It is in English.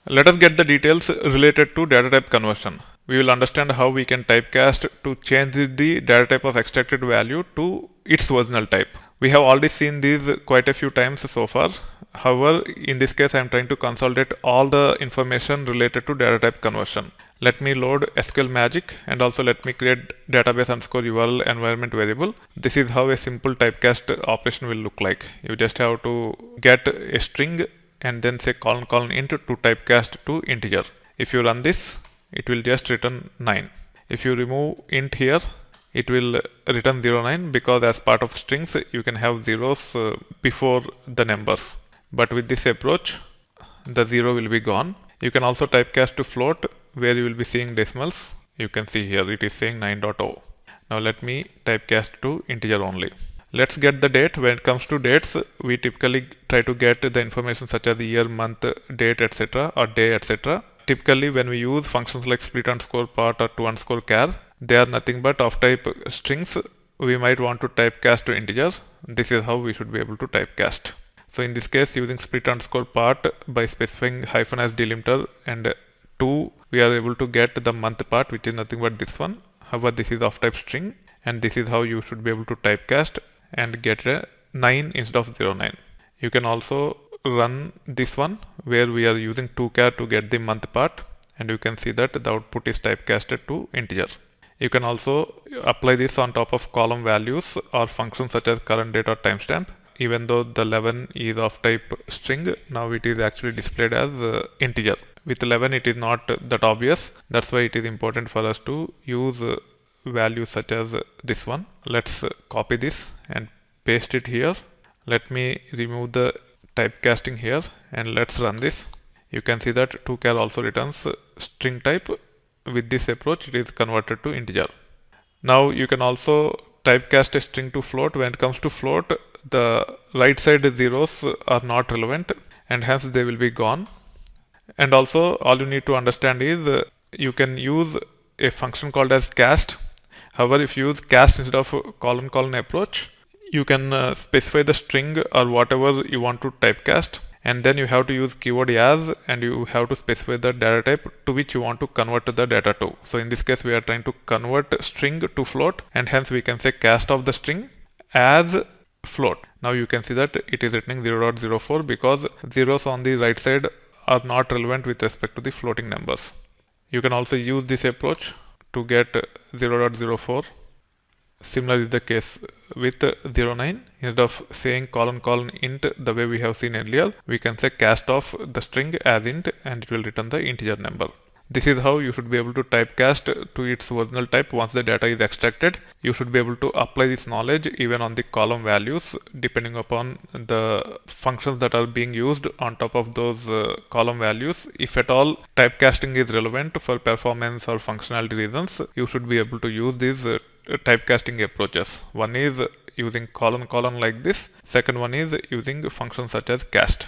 Let us get the details related to data type conversion. We will understand how we can typecast to change the data type of extracted value to its original type. We have already seen these quite a few times so far. However, in this case, I am trying to consolidate all the information related to data type conversion. Let me load SQL Magic and also let me create database underscore URL environment variable. This is how a simple typecast operation will look like. You just have to get a string and then say colon int to typecast to integer. If you run this, it will just return 9. If you remove int here, it will return 09 because as part of strings, you can have zeros before the numbers. But with this approach, the 0 will be gone. You can also typecast to float where you will be seeing decimals. You can see here it is saying 9.0. Now let me typecast to integer only. Let's get the date. When it comes to dates, we typically try to get the information such as the year, month, date, etc. or day, etc. Typically, when we use functions like split underscore part or to underscore char, they are nothing but of type strings. We might want to typecast to integer. This is how we should be able to typecast. So in this case, using split underscore part by specifying hyphen as delimiter and 2, we are able to get the month part, which is nothing but this one. However, this is of type string, and this is how you should be able to typecast and get a 9 instead of 09. You can also run this one where we are using toChar to get the month part, and you can see that the output is typecasted to integer. You can also apply this on top of column values or functions such as current date or timestamp. Even though the 11 is of type string, now it is actually displayed as integer. With 11, it is not that obvious. That's why it is important for us to use values such as this one. Let's copy this and paste it here. Let me remove the typecasting here and let's run this. You can see that toChar also returns string type. With this approach, it is converted to integer. Now you can also typecast a string to float. When it comes to float, the right side zeros are not relevant and hence they will be gone. And also all you need to understand is you can use a function called as cast. However, if you use cast instead of colon approach, you can specify the string or whatever you want to typecast, and then you have to use keyword as and you have to specify the data type to which you want to convert the data to. So in this case, we are trying to convert string to float, and hence we can say cast of the string as float. Now you can see that it is returning 0.04 because zeros on the right side are not relevant with respect to the floating numbers. You can also use this approach to get 0.04. Similar is the case with 09. Instead of saying colon int the way we have seen earlier, we can say cast of the string as int and it will return the integer number. This is how you should be able to typecast to its original type once the data is extracted. You should be able to apply this knowledge even on the column values depending upon the functions that are being used on top of those column values. If at all typecasting is relevant for performance or functionality reasons, you should be able to use these typecasting approaches. One is using colon like this. Second one is using functions such as cast.